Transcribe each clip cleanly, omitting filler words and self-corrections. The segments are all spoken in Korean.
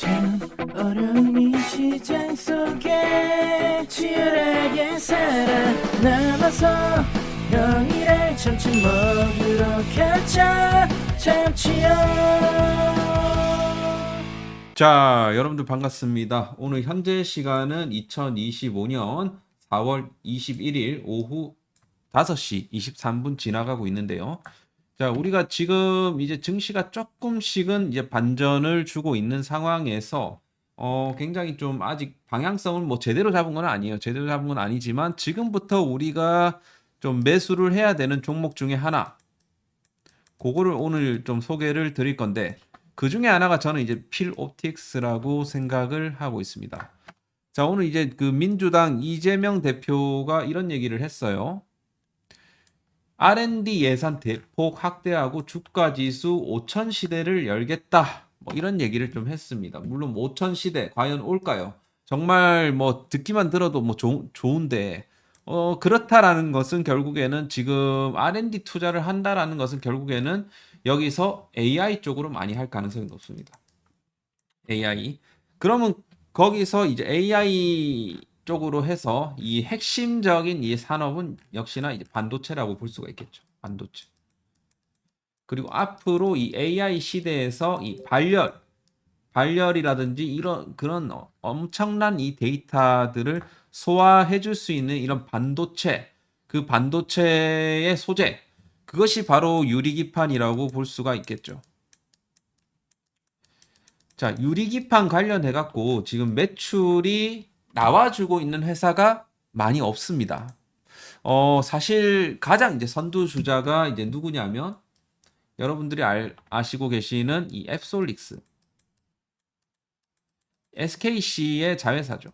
참 어려운 이 시장 속에 치열하게 살아남아서 형이랑 점심 먹으러 가자 참치요. 자, 여러분들 반갑습니다. 오늘 현재 시간은 2025년 4월 21일 오후 5시 23분 지나가고 있는데요. 자, 우리가 지금 이제 증시가 조금씩은 이제 반전을 주고 있는 상황에서 굉장히 좀 아직 방향성을 뭐 제대로 잡은 건 아니에요. 제대로 잡은 건 아니지만 지금부터 우리가 좀 매수를 해야 되는 종목 중에 하나, 그거를 오늘 좀 소개를 드릴 건데, 그 중에 하나가 저는 이제 필옵틱스라고 생각을 하고 있습니다. 자, 오늘 이제 그 민주당 이재명 대표가 이런 얘기를 했어요. R&D 예산 대폭 확대하고 주가 지수 5천 시대를 열겠다. 뭐 이런 얘기를 좀 했습니다. 물론 5천 시대 과연 올까요? 정말 뭐 듣기만 들어도 뭐 좋은데 그렇다라는 것은 결국에는 지금 R&D 투자를 한다라는 것은 결국에는 여기서 AI 쪽으로 많이 할 가능성이 높습니다. AI. 그러면 거기서 이제 AI 쪽으로 해서 이 핵심적인 이 산업은 역시나 이제 반도체라고 볼 수가 있겠죠. 반도체. 그리고 앞으로 이 AI 시대에서 이 발열이라든지 이런 그런 엄청난 이 데이터들을 소화해 줄 수 있는 이런 반도체, 그 반도체의 소재, 그것이 바로 유리기판이라고 볼 수가 있겠죠. 자, 유리기판 관련해 갖고 지금 매출이 나와주고 있는 회사가 많이 없습니다. 사실 가장 이제 선두주자가 이제 누구냐면 여러분들이 아시고 계시는 이 앱솔릭스. SKC의 자회사죠.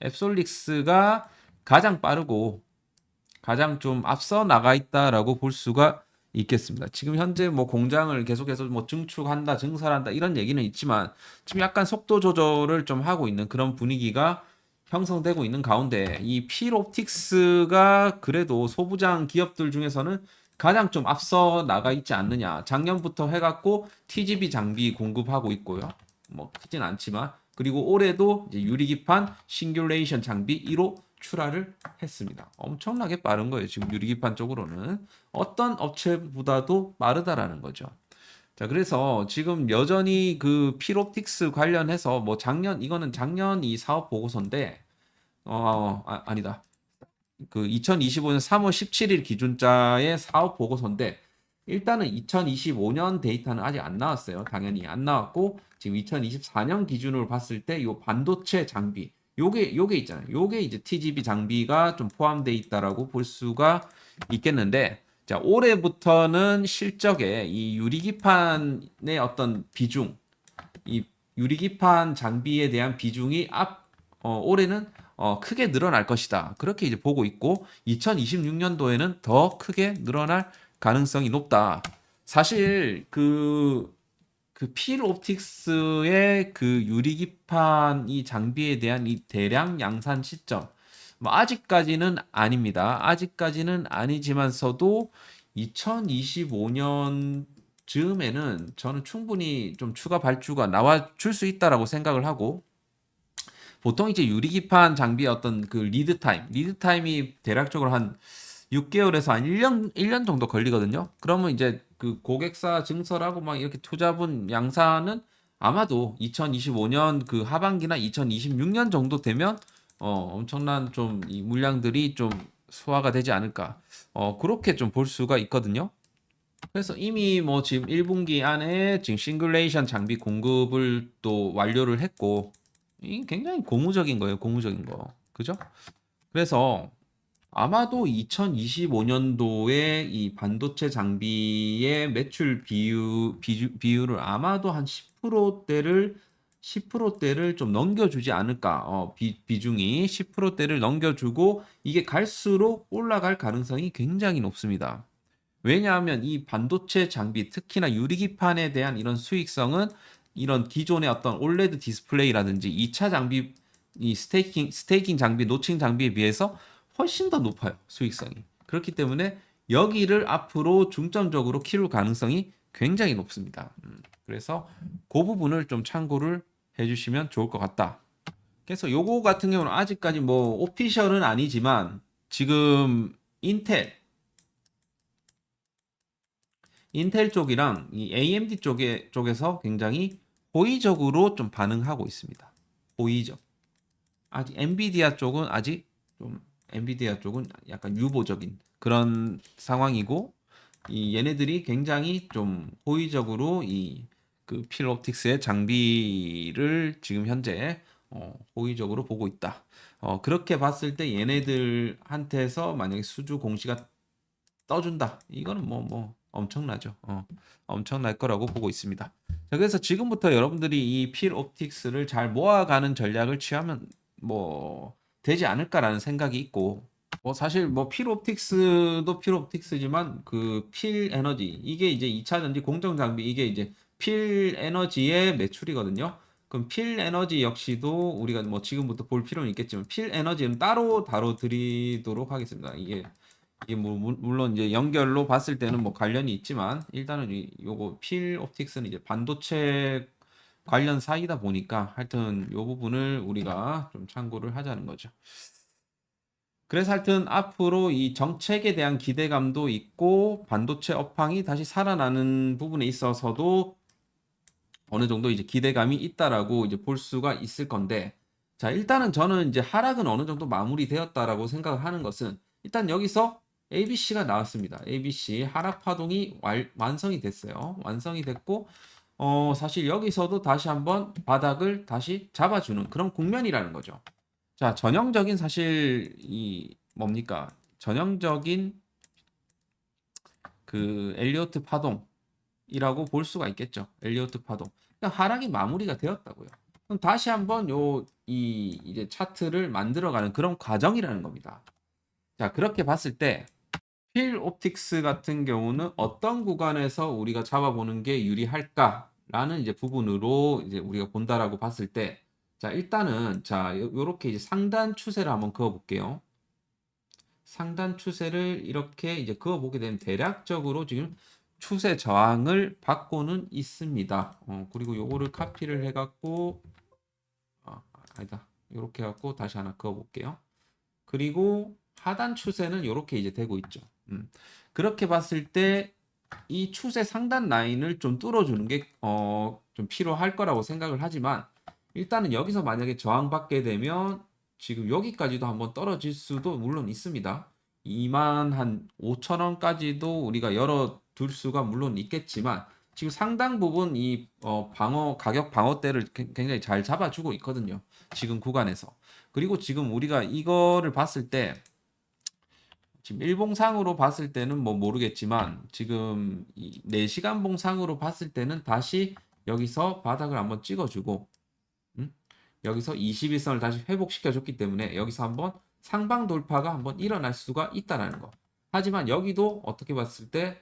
앱솔릭스가 가장 빠르고 가장 좀 앞서 나가 있다라고 볼 수가 있겠습니다. 지금 현재 뭐 공장을 계속해서 뭐 증축한다, 증설한다 이런 얘기는 있지만 지금 약간 속도 조절을 좀 하고 있는 그런 분위기가 형성되고 있는 가운데 이 필옵틱스가 그래도 소부장 기업들 중에서는 가장 좀 앞서 나가 있지 않느냐. 작년부터 해갖고 TGV 장비 공급하고 있고요. 뭐 크진 않지만 그리고 올해도 이제 유리기판 싱귤레이션 장비 1호 출하를 했습니다. 엄청나게 빠른 거예요. 지금 유리기판 쪽으로는 어떤 업체보다도 빠르다라는 거죠. 자, 그래서 지금 여전히 그 필옵틱스 관련해서 뭐 이거는 작년 이 사업 보고서인데 아니다. 그 2025년 3월 17일 기준자의 사업 보고서인데 일단은 2025년 데이터는 아직 안 나왔어요. 당연히 안 나왔고 지금 2024년 기준으로 봤을 때 요 반도체 장비 요게 있잖아요. 요게 이제 TGV 장비가 좀 포함되어 있다라고 볼 수가 있겠는데 자, 올해부터는 실적에 이 유리기판의 어떤 비중, 이 유리기판 장비에 대한 비중이 올해는 크게 늘어날 것이다. 그렇게 이제 보고 있고 2026년도에는 더 크게 늘어날 가능성이 높다. 사실 그 필옵틱스의 그 유리기판 이 장비에 대한 이 대량 양산 시점 뭐 아직까지는 아닙니다. 아직까지는 아니지만서도 2025년 즈음에는 저는 충분히 좀 추가 발주가 나와 줄 수 있다라고 생각을 하고 보통 이제 유리기판 장비의 어떤 그 리드 타임이 대략적으로 한 6개월에서 한 1년 정도 걸리거든요. 그러면 이제 그 고객사 증설하고 막 이렇게 투자분 양산은 아마도 2025년 그 하반기나 2026년 정도 되면 엄청난 좀 이 물량들이 좀 소화가 되지 않을까. 그렇게 좀 볼 수가 있거든요. 그래서 이미 뭐 지금 1분기 안에 지금 싱글레이션 장비 공급을 또 완료를 했고, 이 굉장히 고무적인 거예요, 고무적인 거. 그죠? 그래서 아마도 2025년도에 이 반도체 장비의 매출 비율을 아마도 한 10%대를 좀 넘겨주지 않을까. 비중이 10%대를 넘겨주고 이게 갈수록 올라갈 가능성이 굉장히 높습니다. 왜냐하면 이 반도체 장비, 특히나 유리기판에 대한 이런 수익성은 이런 기존의 어떤 올레드 디스플레이라든지 2차 장비, 이 스테이킹 장비, 노칭 장비에 비해서 훨씬 더 높아요. 수익성이. 그렇기 때문에 여기를 앞으로 중점적으로 키울 가능성이 굉장히 높습니다. 그래서 그 부분을 좀 참고를 해주시면 좋을 것 같다. 그래서 요거 같은 경우는 아직까지 뭐 오피셜은 아니지만 지금 인텔 쪽이랑 이 AMD 쪽에서 굉장히 호의적으로 좀 반응하고 있습니다. 호의적. 아직 엔비디아 쪽은 약간 유보적인 그런 상황이고, 이 얘네들이 굉장히 좀 호의적으로 이 그 필옵틱스의 장비를 지금 현재 호의적으로 보고 있다. 그렇게 봤을 때 얘네들한테서 만약에 수주 공시가 떠준다. 이거는 뭐 엄청나죠. 엄청날 거라고 보고 있습니다. 자, 그래서 지금부터 여러분들이 이 필옵틱스를 잘 모아가는 전략을 취하면 뭐 되지 않을까라는 생각이 있고, 뭐 사실 뭐 필옵틱스도 필옵틱스지만 그 필에너지 이게 이제 2차 전지 공정 장비 이게 이제 필에너지의 매출이거든요. 그럼 필에너지 역시도 우리가 뭐 지금부터 볼 필요는 있겠지만 필에너지는 따로 다뤄드리도록 하겠습니다. 이게 뭐 물론 이제 연결로 봤을 때는 뭐 관련이 있지만 일단은 요거 필옵틱스는 이제 반도체 관련 사이다 보니까 하여튼 요 부분을 우리가 좀 참고를 하자는 거죠. 그래서 하여튼 앞으로 이 정책에 대한 기대감도 있고 반도체 업황이 다시 살아나는 부분에 있어서도 어느 정도 이제 기대감이 있다라고 이제 볼 수가 있을 건데, 자, 일단은 저는 이제 하락은 어느 정도 마무리되었다라고 생각을 하는 것은 일단 여기서 ABC가 나왔습니다. ABC 하락 파동이 완성이 됐어요. 완성이 됐고, 사실 여기서도 다시 한번 바닥을 다시 잡아주는 그런 국면이라는 거죠. 자, 전형적인 사실 이 뭡니까? 전형적인 그 엘리어트 파동이라고 볼 수가 있겠죠. 엘리어트 파동. 그러니까 하락이 마무리가 되었다고요. 그럼 다시 한번 이제 차트를 만들어가는 그런 과정이라는 겁니다. 자, 그렇게 봤을 때 필 옵틱스 같은 경우는 어떤 구간에서 우리가 잡아보는 게 유리할까라는 이제 부분으로 이제 우리가 본다라고 봤을 때, 자, 일단은 자, 요렇게 이제 상단 추세를 한번 그어 볼게요. 상단 추세를 이렇게 이제 그어 보게 되면 대략적으로 지금 추세 저항을 받고는 있습니다. 그리고 요거를 카피를 해 갖고 아니다. 요렇게 해 갖고 다시 하나 그어 볼게요. 그리고 하단 추세는 이렇게 이제 되고 있죠. 그렇게 봤을 때 이 추세 상단 라인을 좀 뚫어주는 게 좀 필요할 거라고 생각을 하지만, 일단은 여기서 만약에 저항받게 되면 지금 여기까지도 한번 떨어질 수도 물론 있습니다. 2만 한 5천 원까지도 우리가 열어둘 수가 물론 있겠지만, 지금 상당 부분 이 가격 방어대를 굉장히 잘 잡아주고 있거든요. 지금 구간에서. 그리고 지금 우리가 이거를 봤을 때 지금 일봉상으로 봤을 때는 뭐 모르겠지만 지금 이 4시간 봉상으로 봤을 때는 다시 여기서 바닥을 한번 찍어주고, 여기서 21선을 다시 회복시켜 줬기 때문에 여기서 한번 상방 돌파가 한번 일어날 수가 있다는 거. 하지만 여기도 어떻게 봤을 때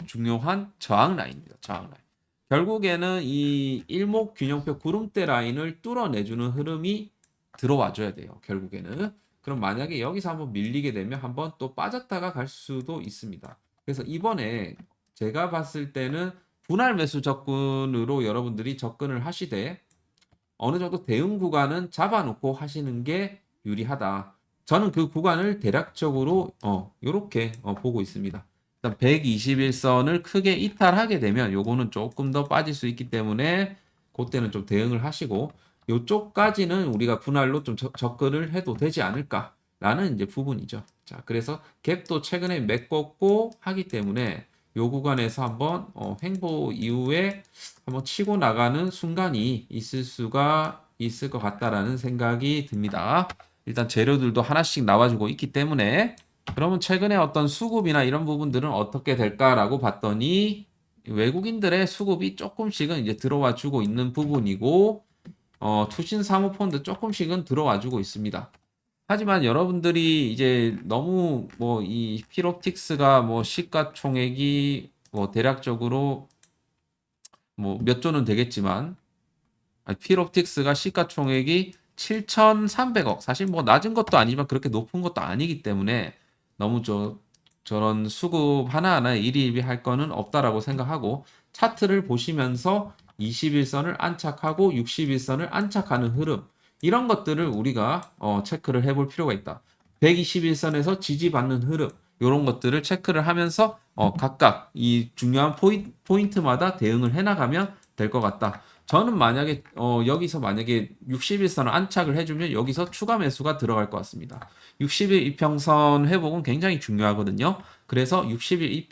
중요한 저항 라인입니다. 저항 라인. 결국에는 이 일목균형표 구름대 라인을 뚫어내주는 흐름이 들어와 줘야 돼요. 결국에는. 그럼 만약에 여기서 한번 밀리게 되면 한번 또 빠졌다가 갈 수도 있습니다. 그래서 이번에 제가 봤을 때는 분할 매수 접근으로 여러분들이 접근을 하시되 어느 정도 대응 구간은 잡아놓고 하시는 게 유리하다. 저는 그 구간을 대략적으로 이렇게 보고 있습니다. 일단 121선을 크게 이탈하게 되면 요거는 조금 더 빠질 수 있기 때문에 그때는 좀 대응을 하시고, 요쪽까지는 우리가 분할로 좀 접근을 해도 되지 않을까라는 이제 부분이죠. 자, 그래서 갭도 최근에 메꿨고 하기 때문에 요 구간에서 한번 횡보 이후에 한번 치고 나가는 순간이 있을 수가 있을 것 같다라는 생각이 듭니다. 일단 재료들도 하나씩 나와주고 있기 때문에, 그러면 최근에 어떤 수급이나 이런 부분들은 어떻게 될까라고 봤더니 외국인들의 수급이 조금씩은 이제 들어와 주고 있는 부분이고, 투신 사모펀드 조금씩은 들어와 주고 있습니다. 하지만 여러분들이 이제 너무 뭐 이 필옵틱스가 뭐 시가총액이 뭐 대략적으로 뭐 몇 조는 되겠지만, 필옵틱스가 시가총액이 7,300억, 사실 뭐 낮은 것도 아니지만 그렇게 높은 것도 아니기 때문에 너무 저런 수급 하나하나에 일희일비할 거는 없다라고 생각하고, 차트를 보시면서 21선을 안착하고 61선을 안착하는 흐름, 이런 것들을 우리가 체크를 해볼 필요가 있다. 121선에서 지지받는 흐름, 이런 것들을 체크를 하면서 각각 이 중요한 포인트마다 대응을 해나가면 될 것 같다. 저는 만약에 여기서 만약에 61선을 안착을 해주면 여기서 추가 매수가 들어갈 것 같습니다. 60일 이평선 회복은 굉장히 중요하거든요. 그래서 60일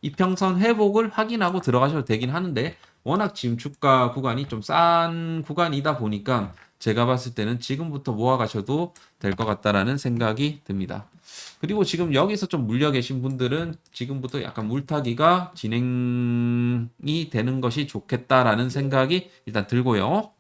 이평선 회복을 확인하고 들어가셔도 되긴 하는데, 워낙 지금 주가 구간이 좀 싼 구간이다 보니까 제가 봤을 때는 지금부터 모아가셔도 될 것 같다라는 생각이 듭니다. 그리고 지금 여기서 좀 물려 계신 분들은 지금부터 약간 물타기가 진행이 되는 것이 좋겠다라는 생각이 일단 들고요.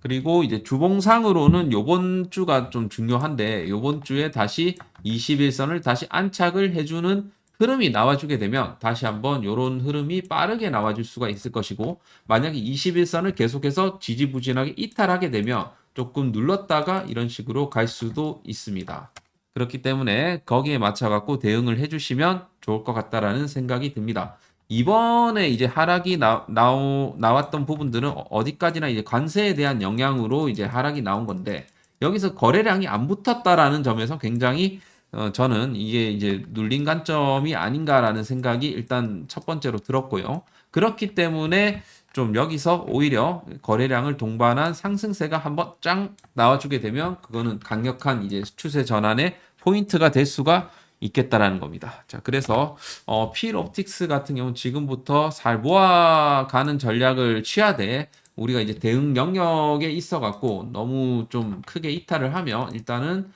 그리고 이제 주봉상으로는 요번 주가 좀 중요한데, 요번 주에 다시 21선을 다시 안착을 해주는 흐름이 나와주게 되면 다시 한번 요런 흐름이 빠르게 나와줄 수가 있을 것이고, 만약에 21선을 계속해서 지지부진하게 이탈하게 되면 조금 눌렀다가 이런 식으로 갈 수도 있습니다. 그렇기 때문에 거기에 맞춰 갖고 대응을 해주시면 좋을 것 같다라는 생각이 듭니다. 이번에 이제 하락이 나왔던 부분들은 어디까지나 이제 관세에 대한 영향으로 이제 하락이 나온 건데, 여기서 거래량이 안 붙었다라는 점에서 굉장히 저는 이게 이제 눌린 관점이 아닌가라는 생각이 일단 첫 번째로 들었고요. 그렇기 때문에 좀 여기서 오히려 거래량을 동반한 상승세가 한번 짱 나와주게 되면 그거는 강력한 이제 추세 전환의 포인트가 될 수가 있겠다라는 겁니다. 자, 그래서 필옵틱스 같은 경우는 지금부터 잘 모아가는 전략을 취하되, 우리가 이제 대응 영역에 있어 갖고 너무 좀 크게 이탈을 하면 일단은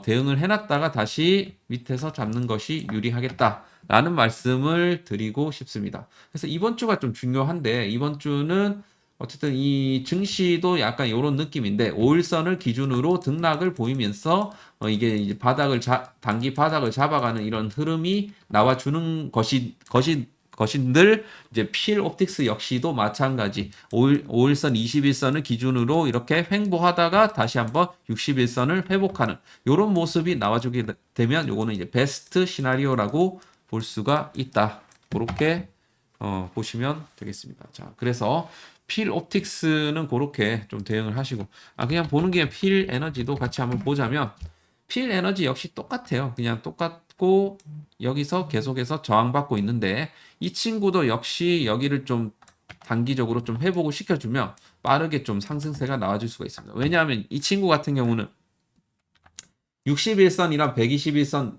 대응을 해놨다가 다시 밑에서 잡는 것이 유리하겠다라는 말씀을 드리고 싶습니다. 그래서 이번 주가 좀 중요한데, 이번 주는 어쨌든 이 증시도 약간 이런 느낌인데, 5일선을 기준으로 등락을 보이면서 이게 이제 단기 바닥을 잡아가는 이런 흐름이 나와주는 것인들, 이제 필옵틱스 역시도 마찬가지 5일선 21선을 기준으로 이렇게 횡보하다가 다시 한번 61선을 회복하는 이런 모습이 나와주게 되면 요거는 이제 베스트 시나리오라고 볼 수가 있다. 그렇게 보시면 되겠습니다. 자, 그래서 필옵틱스는 그렇게 좀 대응을 하시고, 그냥 보는 김에 필에너지도 같이 한번 보자면, 필에너지 역시 똑같아요. 그냥 똑같고 여기서 계속해서 저항받고 있는데, 이 친구도 역시 여기를 좀 단기적으로 좀 회복을 시켜주면 빠르게 좀 상승세가 나와줄 수가 있습니다. 왜냐하면 이 친구 같은 경우는 61선이랑 121선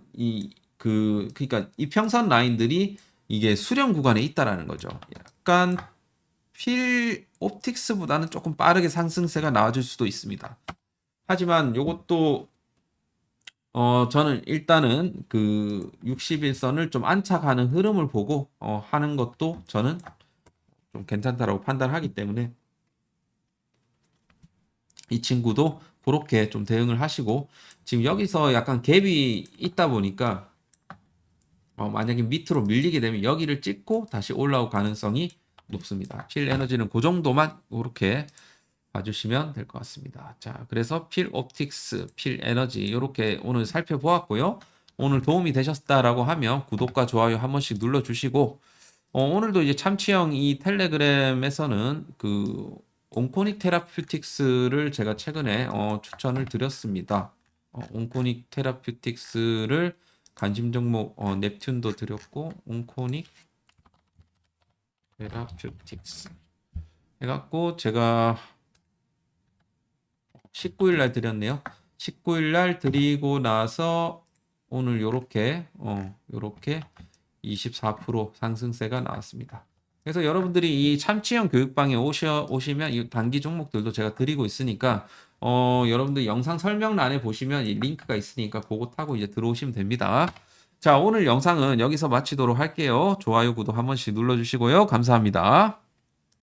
그러니까 이평선 라인들이 이게 수렴 구간에 있다라는 거죠. 약간 필옵틱스보다는 조금 빠르게 상승세가 나와줄 수도 있습니다. 하지만 요것도 저는 일단은 그 61선을 좀 안착하는 흐름을 보고 하는 것도 저는 좀 괜찮다라고 판단하기 때문에, 이 친구도 그렇게 좀 대응을 하시고, 지금 여기서 약간 갭이 있다 보니까 만약에 밑으로 밀리게 되면 여기를 찍고 다시 올라올 가능성이 높습니다. 필에너지는 그 정도만 이렇게 봐주시면 될 것 같습니다. 자, 그래서 필옵틱스, 필에너지 이렇게 오늘 살펴보았고요. 오늘 도움이 되셨다라고 하면 구독과 좋아요 한 번씩 눌러주시고, 오늘도 이제 참치형 이 텔레그램에서는 그 온코닉 테라퓨틱스를 제가 최근에 추천을 드렸습니다. 온코닉 테라퓨틱스를 관심 종목 넵튠도 드렸고, 온코닉 테라퓨틱스 해갖고 제가 19일 날 드렸네요. 19일 날 드리고 나서 오늘 요렇게 24% 상승세가 나왔습니다. 그래서 여러분들이 이 참치형 교육방에 오시면 이 단기 종목들도 제가 드리고 있으니까 여러분들 영상 설명란에 보시면 이 링크가 있으니까 그거 타고 이제 들어오시면 됩니다. 자, 오늘 영상은 여기서 마치도록 할게요. 좋아요, 구독 한 번씩 눌러주시고요. 감사합니다.